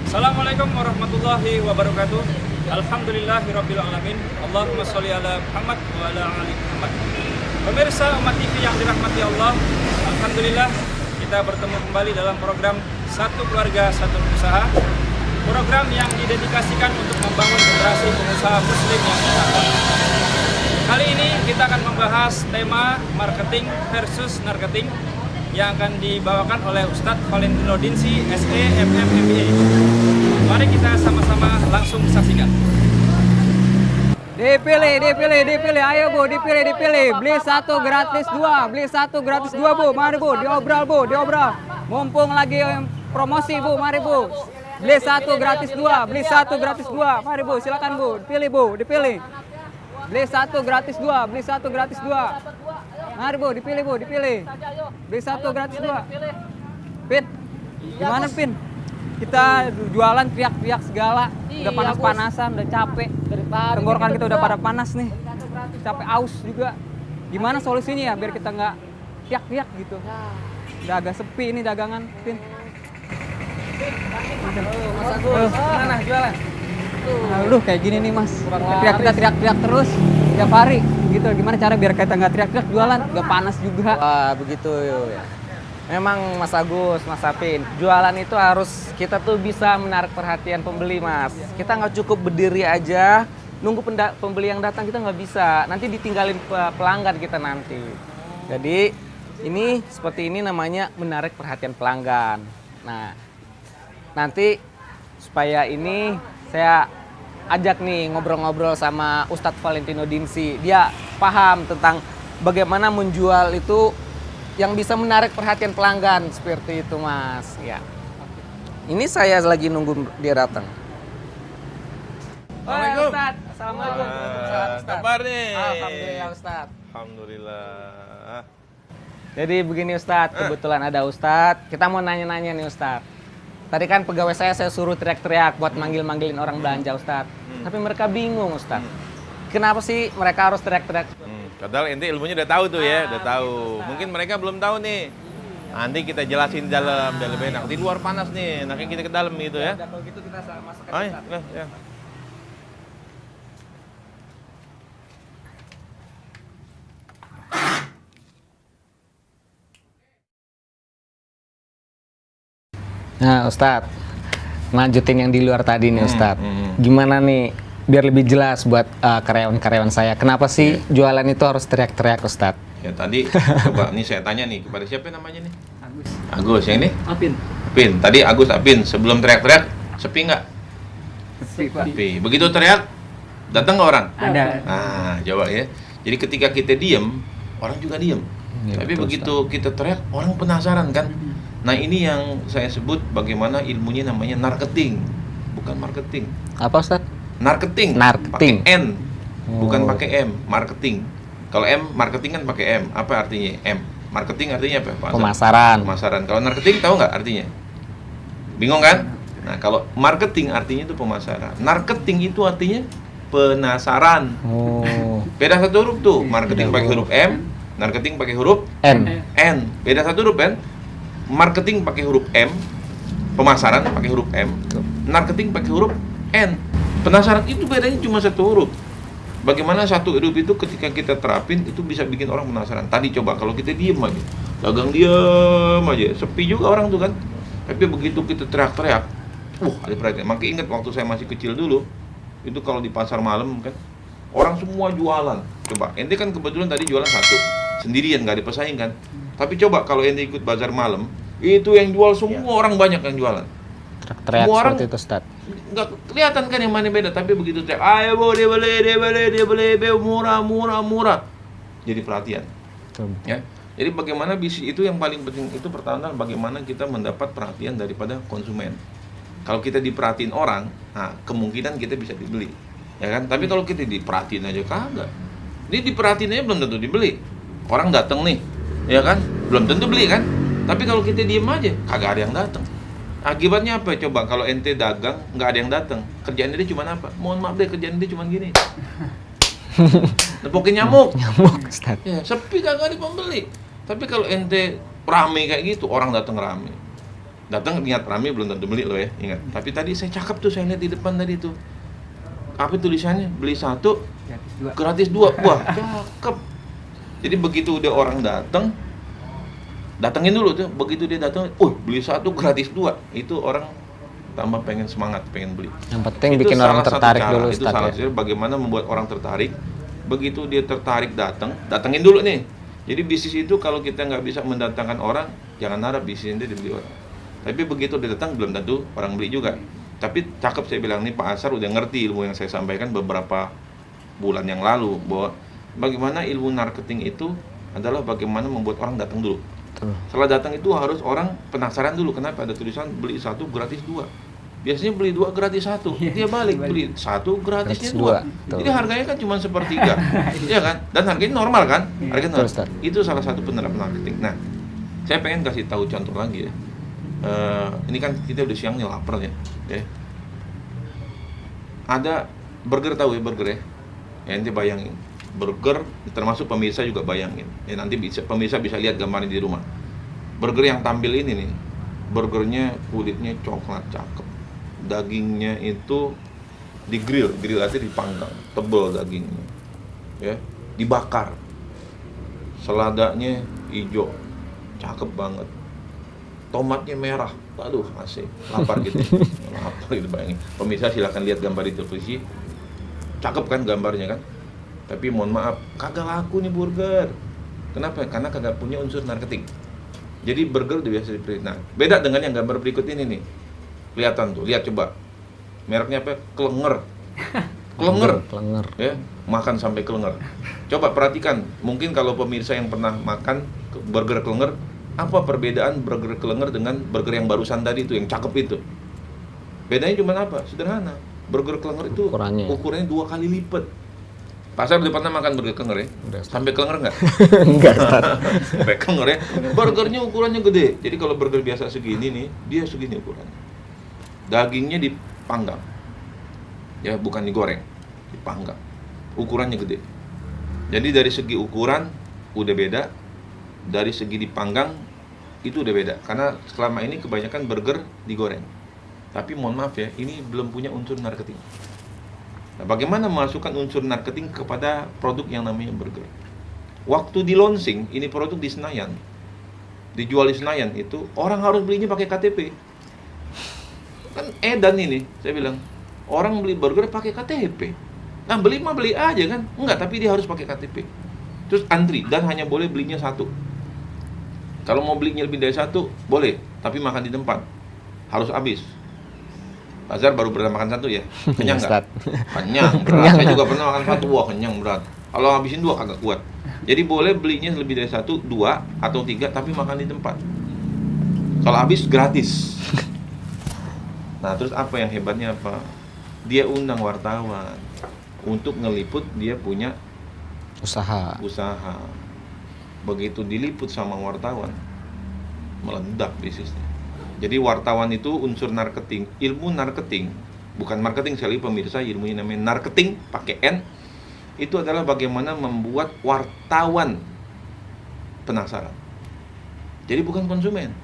Assalamualaikum warahmatullahi wabarakatuh. Alhamdulillahirabbil alamin. Allahumma sholli ala Muhammad wa ala ali Muhammad. Pemirsa Umat TV yang dirahmati Allah, alhamdulillah kita bertemu kembali dalam program Satu Keluarga Satu Usaha. Program yang didedikasikan untuk membangun generasi pengusaha muslim yang takwa. Kali ini kita akan membahas tema marketing versus marketing yang akan dibawakan oleh Ustadz Valentino Dinsi, SE, MM, MBA. Mari kita sama-sama langsung saksikan. Dipilih, ayo Bu, dipilih. Beli satu gratis dua Bu, mari Bu, diobral. Mumpung lagi promosi Bu, mari Bu. Beli satu gratis dua, mari Bu, silakan Bu, dipilih. Beli satu gratis dua. Mari Bu, dipilih. Beli satu gratis dua. Pin, gimana Pin? Kita jualan teriak-teriak segala, udah panas-panasan, udah capek. Tenggorokan kita udah pada panas nih, capek aus juga. Gimana solusinya ya biar kita nggak teriak-teriak gitu? Udah agak sepi ini dagangan, Pin. Mas Agus, mana jualan? Aduh kayak gini nih Mas, teriak-teriak terus tiap hari gitu. Gimana cara biar kita nggak teriak-teriak jualan, nggak panas juga? Wah, begitu ya. Memang Mas Agus, Mas Apin, jualan itu harus kita tuh bisa menarik perhatian pembeli, Mas. Kita nggak cukup berdiri aja, nunggu pembeli yang datang, kita nggak bisa. Nanti ditinggalin pelanggan kita nanti. Jadi ini seperti ini namanya menarik perhatian pelanggan. Nah, nanti supaya ini saya ajak nih ngobrol-ngobrol sama Ustadz Valentino Dinsi. Dia paham tentang bagaimana menjual itu yang bisa menarik perhatian pelanggan seperti itu, Mas. Ya. Ini saya lagi nunggu dia datang. Assalamualaikum. Ustadz. Assalamualaikum. Ustadz. Kabar nih? Alhamdulillah, Ustadz. Alhamdulillah. Jadi begini Ustadz, kebetulan ada Ustadz. Kita mau nanya-nanya nih Ustadz. Tadi kan pegawai saya suruh teriak-teriak buat manggil-manggilin orang belanja Ustadz. Tapi mereka bingung Ustadz. Kenapa sih mereka harus teriak-teriak? Padahal ente ilmunya udah tahu tuh ya, udah tahu. Mungkin mereka belum tahu nih. Nanti kita jelasin dalam lebih enak. Di luar panas nih, nanti kita ke dalam gitu ya. Kalau gitu kita masukkan Ayo, Ustadz. ya. Nah Ustadz, lanjutin yang di luar tadi nih Ustadz. Gimana nih biar lebih jelas buat karyawan-karyawan saya. Kenapa sih jualan itu harus teriak-teriak Ustadz? Ya tadi coba nih saya tanya nih kepada siapa namanya nih? Agus. Agus, yang ini? Apin. Apin. Tadi Agus Apin sebelum teriak-teriak sepi nggak? Sepi Pak. Sepi. Begitu teriak datang nggak orang? Ada. Nah, jawab ya. Jadi ketika kita diem, orang juga diem. Ya, Tapi betul, begitu kita teriak, orang penasaran kan? Nah ini yang saya sebut bagaimana ilmunya namanya marketing, bukan marketing. Apa Ustadz? Marketing. Marketing. Pakai N, bukan Oh. pakai M. Marketing. Kalau M, marketing kan pakai M. Apa artinya M? Marketing artinya apa, Pak? Pemasaran. Pemasaran. Kalau marketing tahu nggak artinya? Bingung kan? Nah kalau marketing artinya itu pemasaran. Marketing itu artinya penasaran. Oh. Beda satu huruf tuh. Marketing pakai huruf M, marketing pakai huruf N. N. Beda satu huruf kan? Marketing pakai huruf M, pemasaran pakai huruf M, marketing pakai huruf N. Penasaran itu bedanya cuma satu huruf. Bagaimana satu huruf itu ketika kita terapin itu bisa bikin orang penasaran. Tadi coba kalau kita diem aja, dagang diem aja, sepi juga orang tuh kan. Tapi begitu kita teriak-teriak, ada perhatian. Makanya ingat waktu saya masih kecil dulu, itu kalau di pasar malam kan, orang semua jualan. Coba, ente kan kebetulan tadi jualan satu, sendirian nggak ada pesaing kan. Tapi coba kalau ente ikut bazar malam, itu yang jual semua orang banyak yang jualan. Teriak Semua orang seperti itu Ustadz. nggak kelihatan kan yang mana beda. Tapi begitu teriak, ayo bu, dia beli, murah. Jadi perhatian. Betul. Ya. Jadi bagaimana bisnis itu yang paling penting itu pertama bagaimana kita mendapat perhatian daripada konsumen. Kalau kita diperhatiin orang, nah kemungkinan kita bisa dibeli, ya kan? Tapi kalau kita diperhatiin aja kagak. Ini diperhatiin aja belum tentu dibeli. Orang datang nih, ya kan? Belum tentu beli kan? Tapi kalau kita diem aja, kagak ada yang datang. Akibatnya apa? Coba kalau ente dagang nggak ada yang datang, kerjaan dia cuma apa? Mohon maaf deh, kerjaan dia cuma gini. Nepokin nyamuk. Nyamuk Ustadz. Ya, sepi kagak ada pembeli. Tapi kalau ente rame kayak gitu, orang datang rame. Datang niat rame belum tentu beli loh ya, ingat. Tapi tadi saya cakep tuh, saya lihat di depan tadi tuh. Apa tulisannya? Beli 1 gratis 2. Wah, cakep. Jadi begitu udah orang datengin dulu tuh. Begitu dia datang, beli 1 gratis 2. Itu orang tambah pengen semangat, pengen beli. Yang penting Itu bikin orang salah satu tertarik cara. dulu, Itu Ustaz, salah ya. satu bagaimana membuat orang tertarik. Begitu dia tertarik datengin dulu nih. Jadi bisnis itu kalau kita nggak bisa mendatangkan orang, jangan harap bisnis itu dibeli orang. Tapi begitu dia datang belum tentu orang beli juga. Tapi cakep saya bilang nih, Pak Asar udah ngerti ilmu yang saya sampaikan beberapa bulan yang lalu, bahwa bagaimana ilmu marketing itu adalah bagaimana membuat orang datang dulu. Setelah datang itu harus orang penasaran dulu, kenapa ada tulisan beli 1 gratis 2. Biasanya beli 2 gratis 1, dia balik beli 1 gratisnya 2. Jadi harganya kan cuma sepertiga, ya kan? Dan harganya normal kan? Harganya normal. Itu salah satu penerapan marketing. Nah, saya pengen kasih tahu contoh lagi ya. Ini kan kita udah siang nih, lapar ya. Ada burger, tahu ya burger ya? Nanti bayangin, burger termasuk pemirsa juga bayangin. Nanti pemirsa bisa lihat gambarnya di rumah. Burger yang tampil ini nih, burgernya kulitnya coklat cakep, dagingnya itu di grill artinya dipanggang, tebel dagingnya, ya, dibakar, seladanya hijau, cakep banget. Tomatnya merah, aduh asik, lapar gitu, lapar gitu bayangin. Pemirsa silahkan lihat gambar di televisi, cakep kan gambarnya kan? Tapi mohon maaf, kagak laku nih burger. Kenapa? Karena kagak punya unsur marketing. Jadi burger udah biasa dibeli. Nah, beda dengan yang gambar berikut ini nih. Kelihatan tuh, lihat coba. Mereknya apa? Klenger. Klenger. Ya, makan sampai klenger. Coba perhatikan, mungkin kalau pemirsa yang pernah makan burger Klenger, apa perbedaan burger Klenger dengan burger yang barusan tadi itu, yang cakep itu? Bedanya cuma apa? Sederhana. Burger Klenger itu ukurannya 2 kali lipat. Pasar udah pernah makan burger Klenger ya? Sampai Klenger nggak? Enggak, Ustaz. Sampai Klenger ya? Burgernya ukurannya gede. Jadi kalau burger biasa segini nih, dia segini ukurannya. Dagingnya dipanggang. Ya, bukan digoreng. Dipanggang. Ukurannya gede. Jadi dari segi ukuran udah beda. Dari segi dipanggang itu udah beda. Karena selama ini kebanyakan burger digoreng. Tapi mohon maaf ya, ini belum punya unsur marketing. Nah, bagaimana memasukkan unsur marketing kepada produk yang namanya burger? Waktu di launching, ini produk di Senayan, dijual di Senayan, itu orang harus belinya pakai KTP. Kan edan ini, saya bilang, orang beli burger pakai KTP. Nah, beli mah beli aja kan? Enggak, tapi dia harus pakai KTP. Terus antri, dan hanya boleh belinya 1. Kalau mau belinya lebih dari 1, boleh, tapi makan di tempat. Harus habis. Azhar baru pernah makan 1 ya? Kenyang nggak? Kenyang, berat. Saya juga pernah makan 1, wah kenyang, berat. Kalau habisin 2 agak kuat. Jadi boleh belinya lebih dari 1, 2, atau 3, tapi makan di tempat. Kalau habis gratis. Nah, terus apa yang hebatnya apa? Dia undang wartawan untuk ngeliput dia punya usaha. Begitu diliput sama wartawan, meledak bisnisnya. Jadi wartawan itu unsur marketing, ilmu marketing, bukan marketing sekali pemirsa, ilmunya namanya marketing, pakai N. Itu adalah bagaimana membuat wartawan penasaran. Jadi bukan konsumen.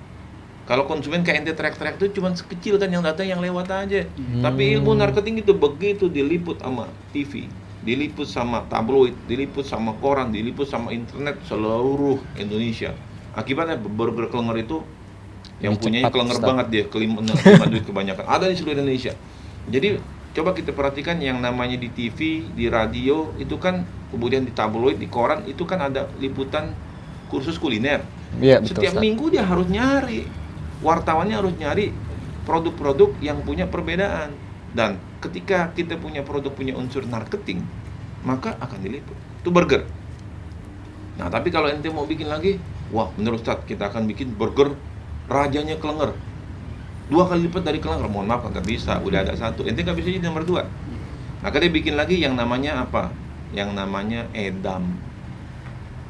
Kalau konsumen kayak ente teriak-teriak itu cuma sekecil kan yang datang, yang lewat aja. Tapi ilmu marketing itu begitu diliput sama TV, diliput sama tabloid, diliput sama koran, diliput sama internet seluruh Indonesia. Akibatnya burger Klenger itu yang punyanya Klenger banget dia, kelima duit kebanyakan. Ada di seluruh Indonesia. Jadi coba kita perhatikan yang namanya di TV, di radio, itu kan kemudian di tabloid, di koran, itu kan ada liputan kursus kuliner. Iya, betul, setiap minggu dia harus nyari, wartawannya harus nyari produk-produk yang punya perbedaan. Dan ketika kita punya produk punya unsur marketing, maka akan diliput. Itu burger. Nah, tapi kalau ente mau bikin lagi, wah menurut Ustaz, kita akan bikin burger rajanya Klenger, 2 kali lipat dari Klenger. Mohon maaf, nggak bisa, udah ada 1. Ente nggak bisa jadi nomor 2. Maka dia bikin lagi yang namanya apa? Yang namanya Edam.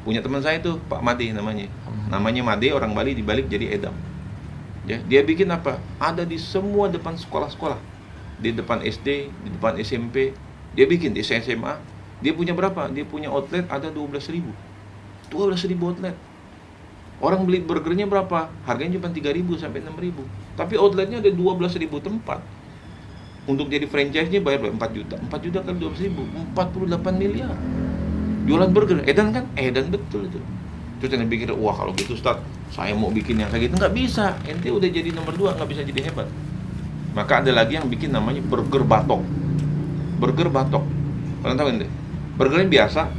Punya teman saya tuh, Pak Made namanya. Namanya Made, orang Bali dibalik jadi Edam. Ya, dia bikin apa? Ada di semua depan sekolah-sekolah. Di depan SD, di depan SMP. Dia bikin di SMA. Dia punya berapa? Dia punya outlet ada 12.000. 12.000 outlet. Orang beli burgernya berapa? Harganya cuma 3.000 sampai 6.000. tapi outletnya ada 12.000 tempat. Untuk jadi franchise-nya bayar 4 juta. 4 juta kali 12.000, 48 miliar. Jualan burger, edan kan? Edan betul itu. Terus ente pikir, wah kalau gitu Ustaz, saya mau bikin yang kayak gitu. Nggak bisa, ente udah jadi nomor 2, nggak bisa jadi hebat. Maka ada lagi yang bikin namanya burger batok. Burger batok, kalian tahu ente? Burgernya biasa,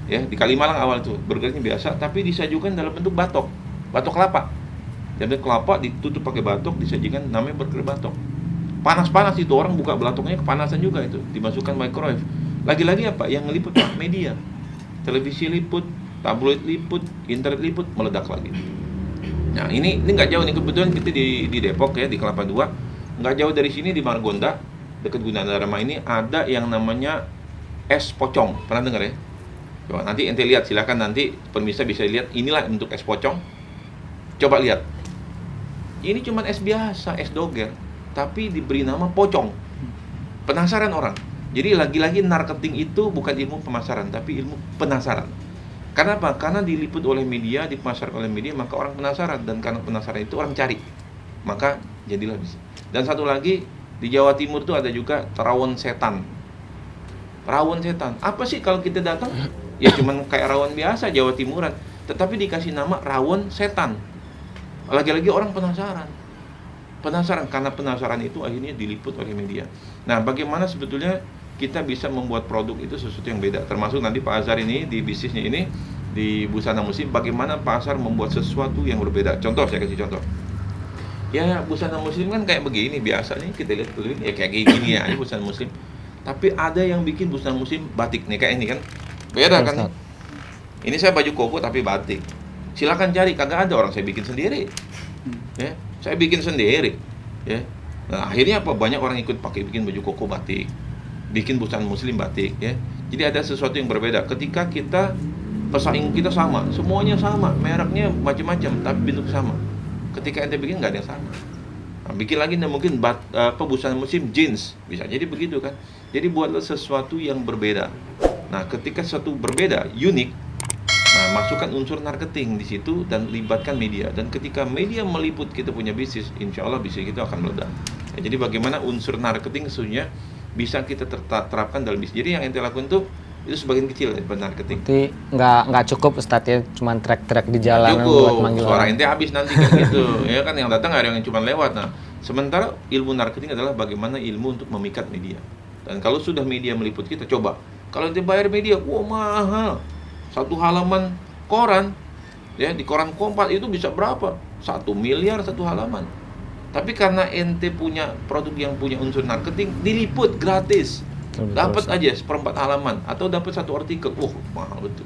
ya di Kalimalang awal itu burgernya biasa, tapi disajikan dalam bentuk batok kelapa. Jadi kelapa ditutup pakai batok, disajikan namanya burger batok. Panas-panas itu, orang buka belatoknya kepanasan juga itu, dimasukkan microwave. Lagi-lagi apa? Yang ngeliput media, televisi liput, tabloid liput, internet liput, meledak lagi. Nah ini nggak jauh nih, kebetulan kita di Depok ya, di Kelapa II, nggak jauh dari sini di Margonda, dekat Gunadarma ini ada yang namanya es pocong. Pernah dengar ya? Coba nanti ente lihat, silakan nanti pemirsa bisa lihat. Inilah bentuk es pocong. Coba lihat. Ini cuma es biasa, es doger, tapi diberi nama pocong. Penasaran orang. Jadi lagi-lagi marketing itu bukan ilmu pemasaran, tapi ilmu penasaran. Karena apa? Karena diliput oleh media, dipasarkan oleh media, maka orang penasaran. Dan karena penasaran itu orang cari, maka jadilah bisa. Dan satu lagi, di Jawa Timur tuh ada juga rawon setan. Rawon setan. Apa sih kalau kita datang? Ya cuman kayak rawon biasa Jawa Timuran, tetapi dikasih nama rawon setan. Lagi-lagi orang penasaran. Penasaran, karena penasaran itu akhirnya diliput oleh media. Nah, bagaimana sebetulnya kita bisa membuat produk itu sesuatu yang beda. Termasuk nanti Pak Azhar ini di bisnisnya ini, di Busana Muslim, bagaimana Pak Azhar membuat sesuatu yang berbeda. Contoh, saya kasih contoh. Ya, Busana Muslim kan kayak begini, biasa nih kita lihat keliling, ya kayak gini ya, Busana Muslim. Tapi ada yang bikin Busana Muslim batik nih, kayak ini kan. Beda kan? Ini saya baju koko tapi batik. Silakan cari, kagak ada, orang saya bikin sendiri. Ya, saya bikin sendiri. Ya. Nah, akhirnya apa? Banyak orang ikut pakai bikin baju koko batik, bikin Busana Muslim batik, ya. Jadi ada sesuatu yang berbeda. Ketika kita pesaing kita sama, semuanya sama, mereknya macam-macam, tapi bentuk sama. Ketika ente bikin nggak ada yang sama. Nah, bikin lagi mungkin Busana Muslim jeans, bisa jadi begitu kan. Jadi buatlah sesuatu yang berbeda. Nah, ketika sesuatu berbeda, unik, nah masukkan unsur marketing di situ dan libatkan media. Dan ketika media meliput kita punya bisnis, insya Allah bisnis kita akan meledak. Ya, jadi bagaimana unsur marketing sesungguhnya bisa kita terapkan dalam bisnis. Jadi yang ente lakukan itu sebagian kecil dari marketing. Berarti nggak cukup Ustadz ya, cuma track di jalan buat manggil suara orang. ente habis nanti kayak gitu. Ya kan, yang datang ada yang cuma lewat. Nah, sementara ilmu marketing adalah bagaimana ilmu untuk memikat media. Dan kalau sudah media meliput kita, coba kalau ente bayar media, wah mahal. Satu halaman koran, ya di koran Kompas itu bisa berapa? 1 miliar satu halaman. Tapi karena ente punya produk yang punya unsur marketing, diliput gratis. Dapat aja seperempat halaman atau dapat satu artikel. Mahal betul.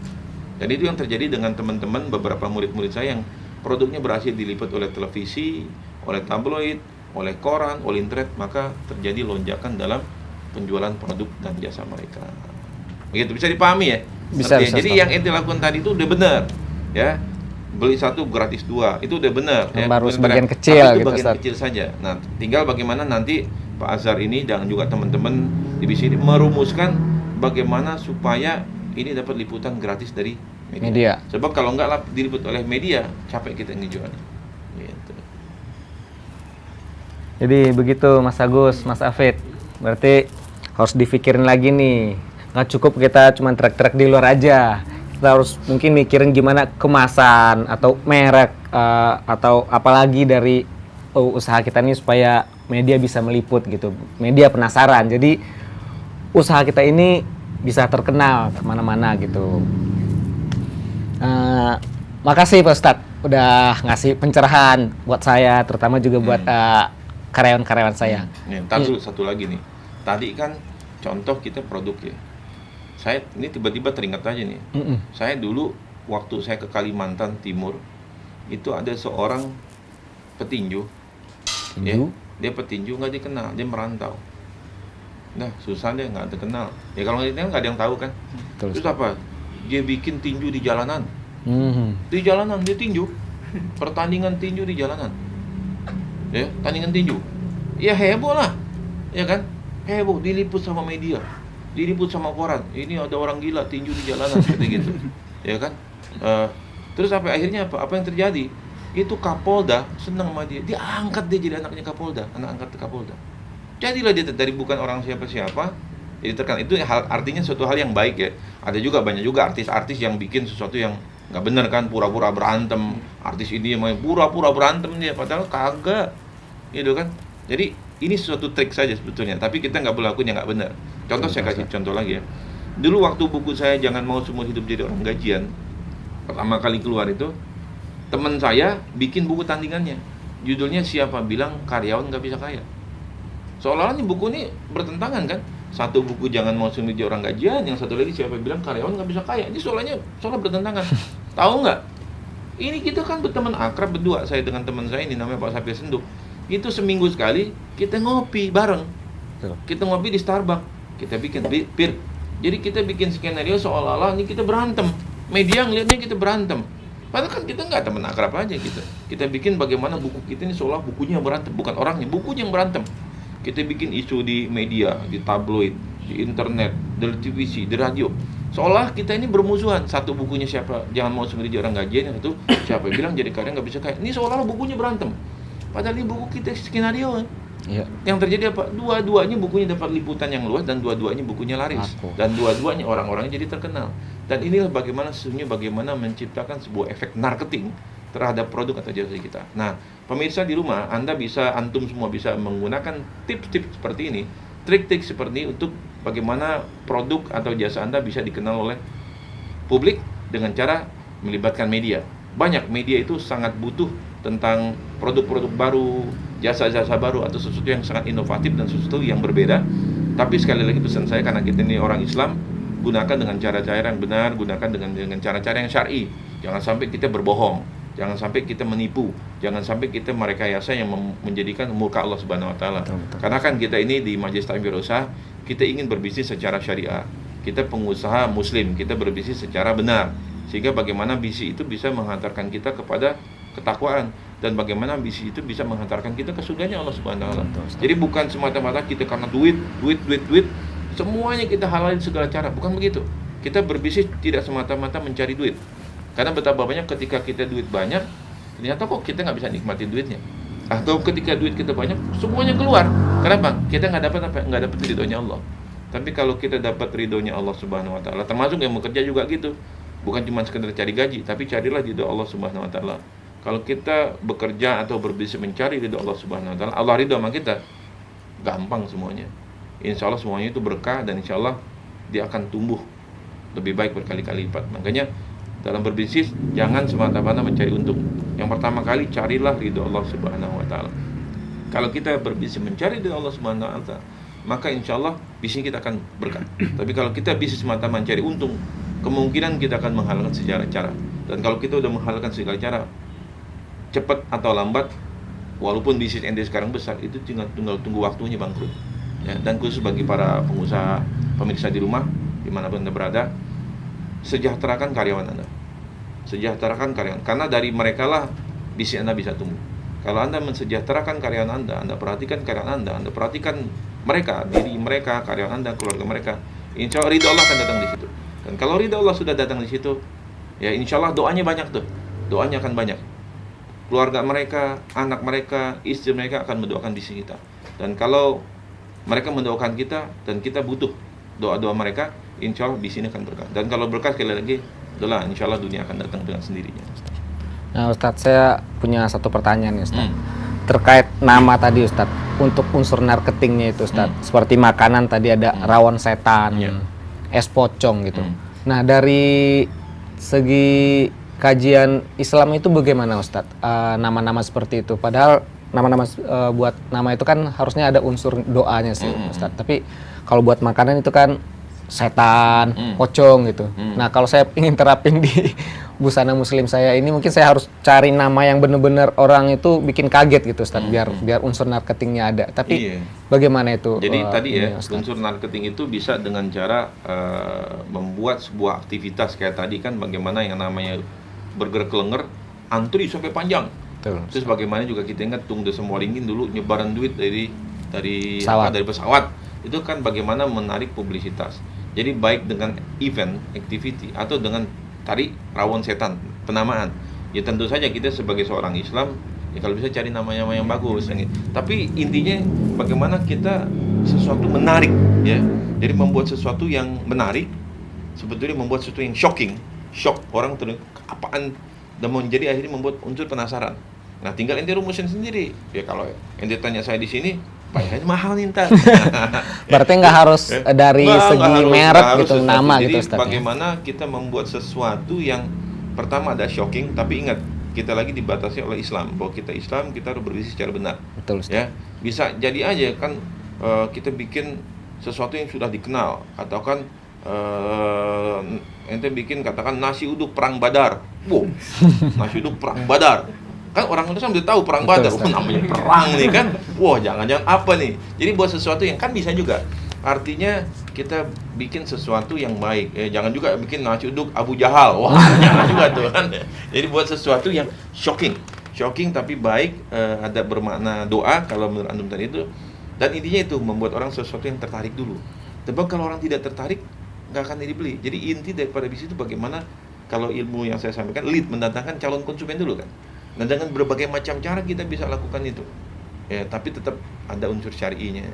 Dan itu yang terjadi dengan teman-teman beberapa murid-murid saya yang produknya berhasil diliput oleh televisi, oleh tabloid, oleh koran, oleh internet, maka terjadi lonjakan dalam penjualan produk dan jasa mereka. Begitu, bisa dipahami ya? Bisa. Jadi yang ente lakukan tadi itu udah benar, ya. Beli 1 gratis 2, itu udah benar. Yang ya, baru benar. sebagian kecil itu gitu, bagian Ustaz. kecil saja. Nah, tinggal bagaimana nanti Pak Azhar ini dan juga teman-teman di sini merumuskan bagaimana supaya ini dapat liputan gratis dari media. Sebab kalau nggak diliput oleh media, capek kita ngejualnya. Gitu. Jadi begitu Mas Agus, Mas Afid. Berarti harus dipikirin lagi nih. Nggak cukup kita cuma track di luar aja. Kita harus mungkin mikirin gimana kemasan atau merek atau apalagi dari usaha kita ini supaya media bisa meliput gitu. Media penasaran. Jadi usaha kita ini bisa terkenal kemana-mana gitu. Makasih Pak Ustadz udah ngasih pencerahan buat saya, terutama juga buat karyawan-karyawan saya. Ntar dulu satu lagi nih. Tadi kan contoh kita produk ya. Saya ini tiba-tiba teringat aja nih. Saya dulu waktu saya ke Kalimantan Timur itu ada seorang petinju. Ya, dia petinju nggak dikenal, dia merantau. Nah susah deh, nggak terkenal. Ya kalau nggak dikenal nggak ada yang tahu kan. Terus apa? Dia bikin tinju di jalanan. Di jalanan dia tinju. Pertandingan tinju di jalanan. Ya, tandingan tinju. Ya heboh lah, ya kan? Heboh, diliput sama media, diliput sama koran. Ini ada orang gila tinju di jalanan seperti gitu, ya kan? Terus sampai akhirnya apa yang terjadi? itu Kapolda senang sama dia, dia angkat dia jadi anaknya Kapolda, anak angkat Kapolda. Jadilah dia dari bukan orang siapa-siapa jadi terkenal. Itu artinya suatu hal yang baik ya. Ada juga banyak juga artis-artis yang bikin sesuatu yang nggak benar kan, pura-pura berantem. Artis ini yang pura-pura berantem dia, padahal kagak, gitu kan. Jadi ini suatu trik saja sebetulnya, tapi kita nggak berlaku yang nggak benar. Contoh saya kasih contoh lagi ya. Dulu waktu buku saya Jangan Mau Seumur Hidup Jadi Orang Gajian pertama kali keluar itu, teman saya bikin buku tandingannya. Judulnya Siapa Bilang Karyawan Nggak Bisa Kaya. Seolah-olah nih buku ini bertentangan kan. Satu buku Jangan Mau Seumur Hidup Jadi Orang Gajian, yang satu lagi Siapa Bilang Karyawan Nggak Bisa Kaya. Ini seolah bertentangan. Tahu nggak? Ini kita kan berteman akrab berdua, saya dengan teman saya ini namanya Pak Sapir Senduk. Itu seminggu sekali kita ngopi bareng. Kita ngopi di Starbucks. Kita bikin Pir. Jadi kita bikin skenario seolah-olah ini kita berantem. Media ngeliatnya kita berantem. Padahal kan kita nggak teman akrab aja gitu. Kita bikin bagaimana buku kita ini seolah bukunya yang berantem, bukan orangnya, bukunya yang berantem. Kita bikin isu di media, di tabloid, di internet, di televisi, di radio. Seolah kita ini bermusuhan. Satu bukunya Siapa Jangan Mau Seumur Hidup Jadi Orang Gajian, yang itu Siapa Bilang Jadi Karyawan Nggak Bisa Kaya. Ini seolah-olah bukunya berantem. Padahal ini buku kita skenario kan. Iya. Yang terjadi apa? Dua-duanya bukunya dapat liputan yang luas dan dua-duanya bukunya laris. Dan dua-duanya orang-orangnya jadi terkenal. Dan inilah bagaimana sesungguhnya bagaimana menciptakan sebuah efek marketing terhadap produk atau jasa kita. Nah, pemirsa di rumah, antum semua bisa menggunakan tips-tips seperti ini, trik-trik seperti ini untuk bagaimana produk atau jasa Anda bisa dikenal oleh publik dengan cara melibatkan media. Banyak media itu sangat butuh tentang produk-produk baru, jasa-jasa baru atau sesuatu yang sangat inovatif dan sesuatu yang berbeda. Tapi sekali lagi pesan saya, karena kita ini orang Islam, gunakan dengan cara-cara yang benar, gunakan dengan cara-cara yang syar'i. Jangan sampai kita berbohong, jangan sampai kita menipu, jangan sampai kita merekayasa yang menjadikan murka Allah Subhanahu wa taala. Karena kan kita ini di Majelis Ta'lim Wirausaha, kita ingin berbisnis secara syariah. Kita pengusaha muslim, kita berbisnis secara benar. Sehingga bagaimana bisnis itu bisa menghantarkan kita kepada ketakwaan, dan bagaimana bisnis itu bisa menghantarkan kita ke surganya Allah Subhanahu wa taala. Jadi bukan semata-mata kita karena duit, semuanya kita halalin segala cara, bukan begitu. Kita berbisnis tidak semata-mata mencari duit. Karena betapa banyak ketika kita duit banyak, ternyata kok kita nggak bisa nikmatin duitnya. Atau ketika duit kita banyak, semuanya keluar. Kenapa? Kita nggak dapat ridhonya Allah. Tapi kalau kita dapat ridhonya Allah Subhanahu wa taala, termasuk yang bekerja juga gitu. Bukan cuma sekedar cari gaji, tapi carilah ridho Allah Subhanahu wa taala. Kalau kita bekerja atau berbisnis mencari ridho Allah Subhanahu wa taala, Allah ridho sama kita, gampang semuanya. Insya Allah semuanya itu berkah, dan insya Allah dia akan tumbuh lebih baik berkali-kali lipat. Makanya dalam berbisnis jangan semata-mata mencari untung. Yang pertama kali carilah ridho Allah Subhanahu wa taala. Kalau kita berbisnis mencari ridho Allah Subhanahu wa taala, maka insya Allah bisnis kita akan berkah. Tapi kalau kita bisnis semata-mata mencari untung, kemungkinan kita akan menghalalkan segala cara. Dan kalau kita udah menghalalkan segala cara, cepat atau lambat, walaupun bisnis ente sekarang besar, itu tinggal tunggu waktunya bangkrut. Ya, dan khusus bagi para pengusaha, pemirsa di rumah, dimanapun Anda berada, sejahterakan karyawan Anda. Sejahterakan karyawan, karena dari mereka lah bisnis Anda bisa tumbuh. Kalau Anda mensejahterakan karyawan Anda perhatikan karyawan Anda perhatikan mereka, diri mereka, karyawan Anda, keluarga mereka, insya Allah ridho Allah akan datang di situ. Dan kalau ridho Allah sudah datang di situ, ya insya Allah doanya banyak tuh, doanya akan banyak. Keluarga mereka, anak mereka, istri mereka akan mendoakan bisnis kita. Dan kalau mereka mendoakan kita dan kita butuh doa-doa mereka, insya Allah bisnis ini akan berkah. Dan kalau berkah sekali lagi, itulah insya Allah dunia akan datang dengan sendirinya. Nah Ustadz, saya punya satu pertanyaan nih Ustadz. Terkait nama tadi Ustadz, untuk unsur marketingnya itu Ustadz, seperti makanan tadi ada rawon setan, es pocong gitu. Nah dari segi kajian Islam itu bagaimana Ustadz, nama-nama seperti itu? Padahal nama-nama buat nama itu kan harusnya ada unsur doanya sih Ustadz. Tapi kalau buat makanan itu kan setan, pocong gitu. Nah kalau saya ingin terapin di busana muslim saya ini, mungkin saya harus cari nama yang benar-benar orang itu bikin kaget gitu Ustadz, biar unsur marketingnya ada. Tapi bagaimana itu? Jadi tadi ya, unsur marketing itu bisa dengan cara membuat sebuah aktivitas kayak tadi kan, bagaimana yang namanya burger kelenger, antri sampai panjang. Betul. Terus bagaimana juga kita ingat Tung Desa Moringin dulu nyebaran duit dari pesawat. Itu kan bagaimana menarik publisitas. Jadi baik dengan event, activity, atau dengan tadi rawon setan, penamaan, Ya tentu saja kita sebagai seorang Islam, ya kalau bisa cari nama-nama yang bagus. Tapi intinya bagaimana kita sesuatu menarik, ya. Jadi membuat sesuatu yang menarik, sebetulnya membuat sesuatu yang shocking, shock orang terus apaan, dan menjadi akhirnya membuat unsur penasaran. Nah, tinggal ente rumusin sendiri. Ya kalau ente tanya saya di sini, bayarnya mahal nih ntar. Berarti nggak harus dari segi merek gitu, nama jadi, gitu Ustaz. Bagaimana kita membuat sesuatu yang pertama ada shocking, tapi ingat kita lagi dibatasi oleh Islam, bahwa kita Islam kita harus berbisnis secara benar. Betul Ustaz. Ya, bisa jadi aja kan kita bikin sesuatu yang sudah dikenal, atau kan ente bikin katakan nasi uduk perang Badar. Wow, nasi uduk perang Badar. Kan orang Indonesia udah tahu perang Badar, namanya perang nih kan. Wah, jangan-jangan apa nih? Jadi buat sesuatu yang kan bisa juga. Artinya kita bikin sesuatu yang baik. Jangan juga bikin nasi uduk Abu Jahal. Wah, jangan juga tuh kan. Jadi buat sesuatu yang shocking tapi baik, ada bermakna doa kalau menurut antum tadi itu. Dan intinya itu membuat orang sesuatu yang tertarik dulu. Sebab kalau orang tidak tertarik, nggak akan dibeli. Jadi inti daripada bisnis itu bagaimana kalau ilmu yang saya sampaikan, lead, mendatangkan calon konsumen dulu kan. Nah, dengan berbagai macam cara kita bisa lakukan itu. Ya, tapi tetap ada unsur syar'inya.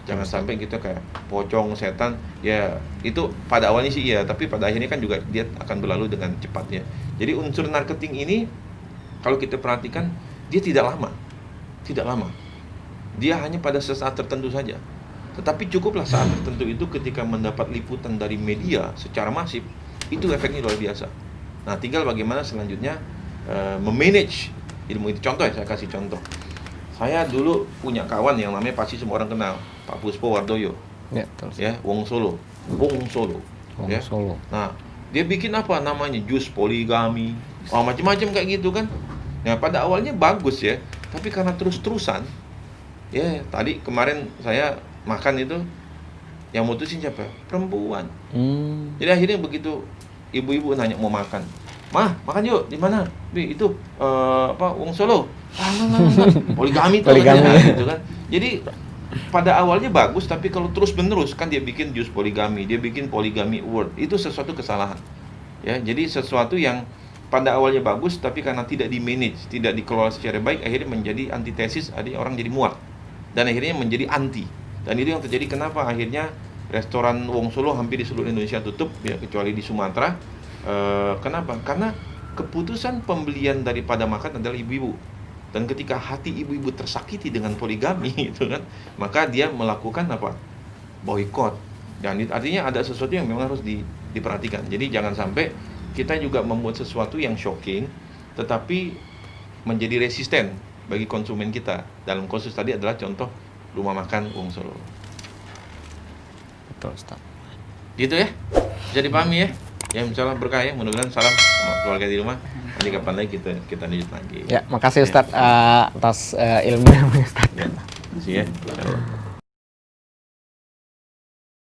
Jangan sampai kita kayak pocong setan. Ya, itu pada awalnya sih iya, tapi pada akhirnya kan juga dia akan berlalu dengan cepat ya. Jadi unsur marketing ini kalau kita perhatikan dia tidak lama. Tidak lama. Dia hanya pada sesaat tertentu saja. Tetapi cukuplah saat tertentu itu ketika mendapat liputan dari media secara masif, itu efeknya luar biasa. Nah, tinggal bagaimana selanjutnya memanage ilmu itu. Contoh ya, saya kasih contoh. Saya dulu punya kawan yang namanya pasti semua orang kenal, Pak Puspo Wardoyo. Ya, betul. Ya, Wong Solo. Wong Ya. Solo. Nah, dia bikin apa namanya? Jus poligami. Oh, macam-macam kayak gitu kan. Nah, pada awalnya bagus ya, tapi karena terus-terusan ya, tadi kemarin saya makan itu yang mutusin siapa? Perempuan. Jadi akhirnya begitu ibu-ibu nanya mau makan, "Mah, makan yuk." "Di mana?" "Bi, itu Wong Solo." Poligami tuh gitu kan. Jadi pada awalnya bagus, tapi kalau terus-menerus kan dia bikin jus poligami, dia bikin poligami award. Itu sesuatu kesalahan. Ya, jadi sesuatu yang pada awalnya bagus tapi karena tidak di-manage, tidak dikelola secara baik, akhirnya menjadi antitesis, ada orang jadi muak. Dan akhirnya menjadi anti. Dan itu yang terjadi kenapa akhirnya restoran Wong Solo hampir di seluruh Indonesia tutup ya, kecuali di Sumatera. Kenapa? Karena keputusan pembelian daripada makan adalah ibu-ibu. Dan ketika hati ibu-ibu tersakiti dengan poligami itu kan, maka dia melakukan apa? Boikot. Dan artinya ada sesuatu yang memang harus diperhatikan. Jadi jangan sampai kita juga membuat sesuatu yang shocking tetapi menjadi resisten bagi konsumen kita. Dalam kasus tadi adalah contoh rumah makan Wong Solo. Betul Ustaz. Gitu ya. Jadi pahami ya. Ya, misalnya berkah ya. Mudah-mudahan salam sama keluarga di rumah. Nanti kapan lagi kita lanjut lagi. Ya, makasih Ustaz atas ilmu Ustaz. Ya. Terima kasih ya.